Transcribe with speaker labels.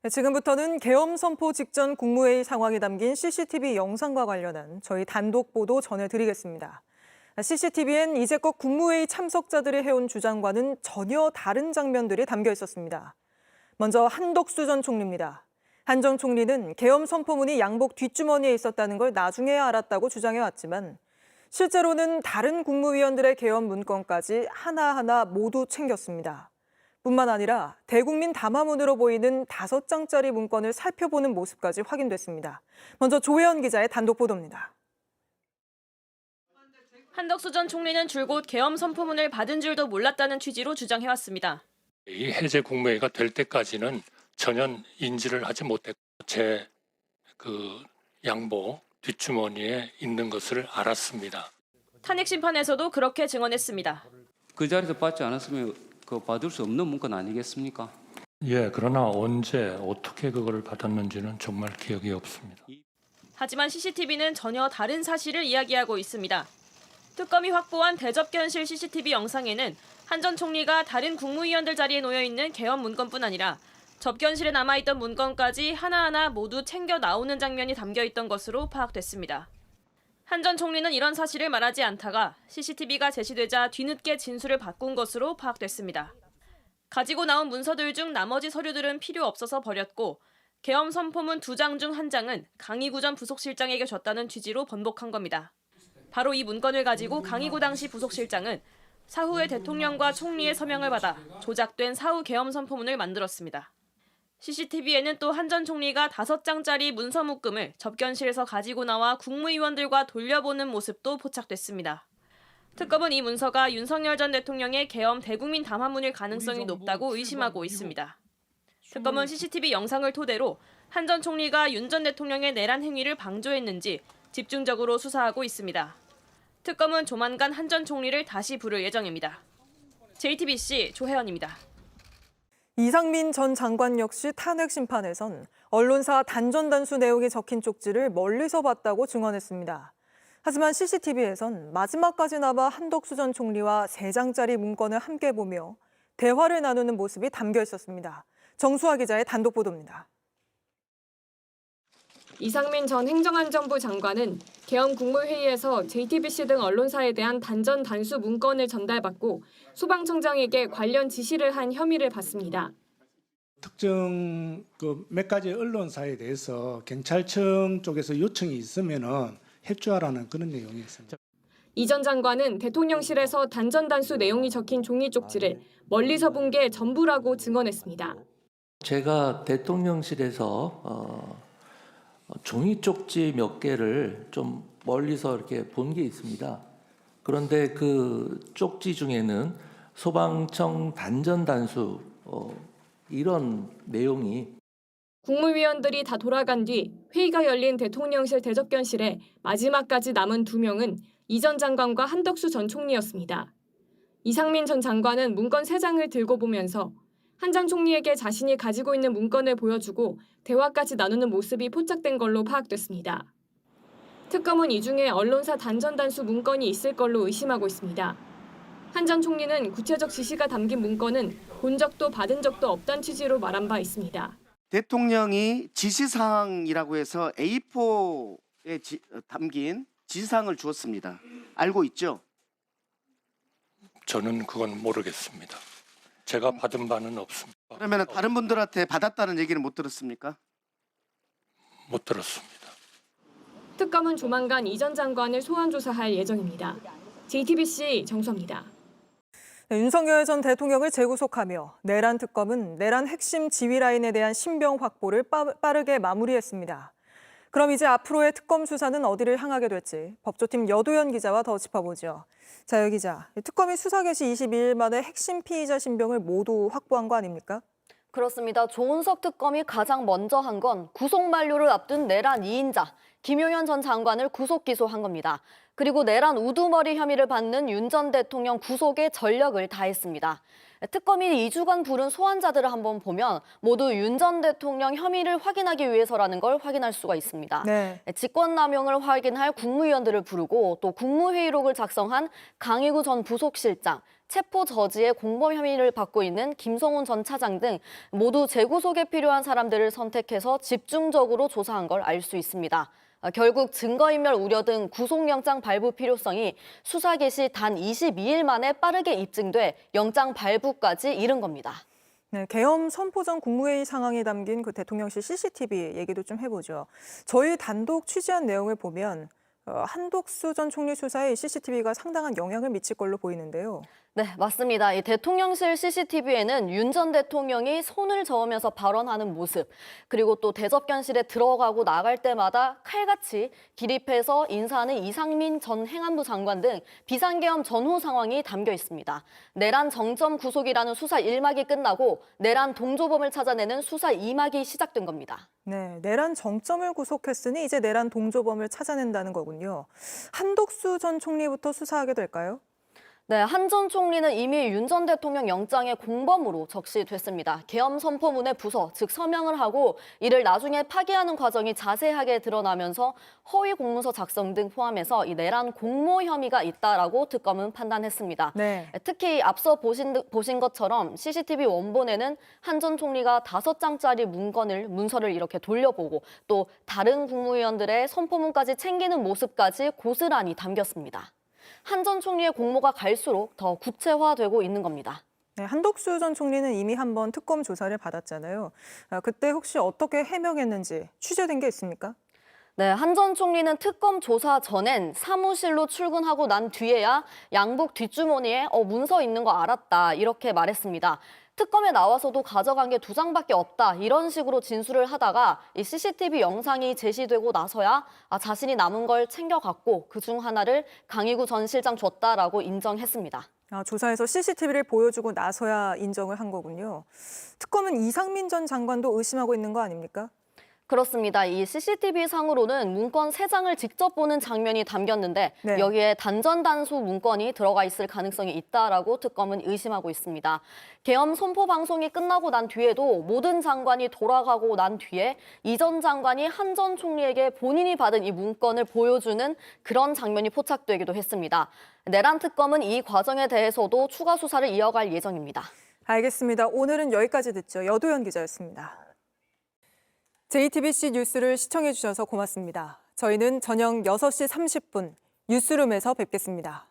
Speaker 1: 네, 지금부터는 계엄 선포 직전 국무회의 상황이 담긴 CCTV 영상과 관련한 저희 단독 보도 전해드리겠습니다. CCTV엔 이제껏 국무회의 참석자들이 해온 주장과는 전혀 다른 장면들이 담겨 있었습니다. 먼저 한덕수 전 총리입니다. 한 전 총리는 계엄 선포문이 양복 뒷주머니에 있었다는 걸 나중에야 알았다고 주장해왔지만 실제로는 다른 국무위원들의 계엄 문건까지 하나하나 모두 챙겼습니다. 뿐만 아니라 대국민 담화문으로 보이는 5장짜리 문건을 살펴보는 모습까지 확인됐습니다. 먼저 조혜연 기자의 단독 보도입니다.
Speaker 2: 한덕수 전 총리는 줄곧 계엄 선포문을 받은 줄도 몰랐다는 취지로 주장해왔습니다.
Speaker 3: 이 해제 국무회의가 될 때까지는 전혀 인지를 하지 못했고 제 양복 뒷주머니에 있는 것을 알았습니다.
Speaker 2: 탄핵 심판에서도 그렇게 증언했습니다.
Speaker 4: 그 자리에서 받지 않았으면 받을 수 없는 문건 아니겠습니까?
Speaker 3: 예, 그러나 언제 어떻게 그걸 받았는지는 정말 기억이 없습니다.
Speaker 2: 하지만 CCTV는 전혀 다른 사실을 이야기하고 있습니다. 특검이 확보한 대접견실 CCTV 영상에는 한 전 총리가 다른 국무위원들 자리에 놓여있는 계엄 문건뿐 아니라 접견실에 남아있던 문건까지 하나하나 모두 챙겨 나오는 장면이 담겨있던 것으로 파악됐습니다. 한 전 총리는 이런 사실을 말하지 않다가 CCTV가 제시되자 뒤늦게 진술을 바꾼 것으로 파악됐습니다. 가지고 나온 문서들 중 나머지 서류들은 필요 없어서 버렸고 계엄 선포문 2장 중 1장은 강희구 전 부속실장에게 줬다는 취지로 번복한 겁니다. 바로 이 문건을 가지고 강희구 당시 부속실장은 사후에 대통령과 총리의 서명을 받아 조작된 사후 계엄 선포문을 만들었습니다. CCTV에는 또 한 전 총리가 5장짜리 문서 묶음을 접견실에서 가지고 나와 국무위원들과 돌려보는 모습도 포착됐습니다. 특검은 이 문서가 윤석열 전 대통령의 계엄 대국민 담화문일 가능성이 높다고 의심하고 있습니다. 특검은 CCTV 영상을 토대로 한 전 총리가 윤 전 대통령의 내란 행위를 방조했는지 집중적으로 수사하고 있습니다. 특검은 조만간 한 전 총리를 다시 부를 예정입니다. JTBC 조혜연입니다.
Speaker 1: 이상민 전 장관 역시 탄핵 심판에선 언론사 단전단수 내용이 적힌 쪽지를 멀리서 봤다고 증언했습니다. 하지만 CCTV에선 마지막까지나마 한덕수 전 총리와 3장짜리 문건을 함께 보며 대화를 나누는 모습이 담겨 있었습니다. 정수아 기자의 단독 보도입니다.
Speaker 5: 이상민 전 행정안전부 장관은 계엄 국무회의에서 JTBC 등 언론사에 대한 단전 단수 문건을 전달받고 소방청장에게 관련 지시를 한 혐의를 받습니다.
Speaker 6: 특정 몇 가지 언론사에 대해서 경찰청 쪽에서 요청이 있으면은 협조하라는 그런 내용이었습니다.
Speaker 5: 이 전 장관은 대통령실에서 단전 단수 내용이 적힌 종이 쪽지를 멀리서 본 게 전부라고 증언했습니다.
Speaker 7: 제가 대통령실에서 종이 쪽지 몇 개를 좀 멀리서 이렇게 본 게 있습니다. 그런데 그 쪽지 중에는 소방청 단전 단수 이런 내용이
Speaker 5: 국무위원들이 다 돌아간 뒤 회의가 열린 대통령실 대접견실에 마지막까지 남은 2명은 이 전 장관과 한덕수 전 총리였습니다. 이상민 전 장관은 문건 3장을 들고 보면서 한 전 총리에게 자신이 가지고 있는 문건을 보여주고 대화까지 나누는 모습이 포착된 걸로 파악됐습니다. 특검은 이 중에 언론사 단전 단수 문건이 있을 걸로 의심하고 있습니다. 한 전 총리는 구체적 지시가 담긴 문건은 본 적도 받은 적도 없다는 취지로 말한 바 있습니다.
Speaker 8: 대통령이 지시사항이라고 해서 A4에 담긴 지시사항을 주었습니다. 알고 있죠?
Speaker 3: 저는 그건 모르겠습니다. 제가 받은 바는 없습니다.
Speaker 8: 그러면 다른 분들한테 받았다는 얘기는 못 들었습니까?
Speaker 3: 못 들었습니다.
Speaker 5: 특검은 조만간 이 전 장관을 소환 조사할 예정입니다. JTBC 정수아입니다.
Speaker 1: 네, 윤석열 전 대통령을 재구속하며 내란 특검은 내란 핵심 지휘 라인에 대한 신병 확보를 빠르게 마무리했습니다. 그럼 이제 앞으로의 특검 수사는 어디를 향하게 될지 법조팀 여도현 기자와 더 짚어보죠. 자, 여 기자, 특검이 수사 개시 22일 만에 핵심 피의자 신병을 모두 확보한 거 아닙니까?
Speaker 9: 그렇습니다. 조은석 특검이 가장 먼저 한 건 구속 만료를 앞둔 내란 2인자 김용현 전 장관을 구속 기소한 겁니다. 그리고 내란 우두머리 혐의를 받는 윤 전 대통령 구속에 전력을 다했습니다. 특검이 2주간 부른 소환자들을 한번 보면 모두 윤 전 대통령 혐의를 확인하기 위해서라는 걸 확인할 수가 있습니다.
Speaker 1: 네.
Speaker 9: 직권남용을 확인할 국무위원들을 부르고 또 국무회의록을 작성한 강희구 전 부속실장, 체포 저지의 공범 혐의를 받고 있는 김성훈 전 차장 등 모두 재구속에 필요한 사람들을 선택해서 집중적으로 조사한 걸 알 수 있습니다. 결국 증거인멸 우려 등 구속영장 발부 필요성이 수사 개시 단 22일 만에 빠르게 입증돼 영장 발부까지 이른 겁니다.
Speaker 1: 네, 계엄 선포 전 국무회의 상황이 담긴 그 대통령실 CCTV 얘기도 좀 해보죠. 저희 단독 취재한 내용을 보면 한덕수 전 총리 수사에 CCTV가 상당한 영향을 미칠 걸로 보이는데요.
Speaker 9: 네, 맞습니다. 이 대통령실 CCTV에는 윤 전 대통령이 손을 저으면서 발언하는 모습, 그리고 또 대접견실에 들어가고 나갈 때마다 칼같이 기립해서 인사하는 이상민 전 행안부 장관 등 비상계엄 전후 상황이 담겨 있습니다. 내란 정점 구속이라는 수사 1막이 끝나고 내란 동조범을 찾아내는 수사 2막이 시작된 겁니다.
Speaker 1: 네, 내란 정점을 구속했으니 이제 내란 동조범을 찾아낸다는 거군요. 한덕수 전 총리부터 수사하게 될까요?
Speaker 9: 네, 한 전 총리는 이미 윤 전 대통령 영장의 공범으로 적시됐습니다. 계엄 선포문의 부서, 즉 서명을 하고 이를 나중에 파기하는 과정이 자세하게 드러나면서 허위 공문서 작성 등 포함해서 이 내란 공모 혐의가 있다라고 특검은 판단했습니다.
Speaker 1: 네.
Speaker 9: 특히 앞서 보신 것처럼 CCTV 원본에는 한 전 총리가 5장짜리 문서를 이렇게 돌려보고 또 다른 국무위원들의 선포문까지 챙기는 모습까지 고스란히 담겼습니다. 한 전 총리의 공모가 갈수록 더 구체화되고 있는 겁니다.
Speaker 1: 네, 한덕수 전 총리는 이미 한번 특검 조사를 받았잖아요. 그때 혹시 어떻게 해명했는지 취재된 게 있습니까?
Speaker 9: 네, 한 전 총리는 특검 조사 전엔 사무실로 출근하고 난 뒤에야 양복 뒷주머니에 문서 있는 거 알았다 이렇게 말했습니다. 특검에 나와서도 가져간 게 2장밖에 없다 이런 식으로 진술을 하다가 이 CCTV 영상이 제시되고 나서야 자신이 남은 걸 챙겨갔고 그중 하나를 강희구 전 실장 줬다라고 인정했습니다.
Speaker 1: 조사에서 CCTV를 보여주고 나서야 인정을 한 거군요. 특검은 이상민 전 장관도 의심하고 있는 거 아닙니까?
Speaker 9: 그렇습니다. 이 CCTV 상으로는 문건 3장을 직접 보는 장면이 담겼는데
Speaker 1: 네.
Speaker 9: 여기에 단전단수 문건이 들어가 있을 가능성이 있다라고 특검은 의심하고 있습니다. 계엄 선포 방송이 끝나고 난 뒤에도 모든 장관이 돌아가고 난 뒤에 이 전 장관이 한 전 총리에게 본인이 받은 이 문건을 보여주는 그런 장면이 포착되기도 했습니다. 내란 특검은 이 과정에 대해서도 추가 수사를 이어갈 예정입니다.
Speaker 1: 알겠습니다. 오늘은 여기까지 듣죠. 여도현 기자였습니다. JTBC 뉴스를 시청해 주셔서 고맙습니다. 저희는 저녁 6시 30분 뉴스룸에서 뵙겠습니다.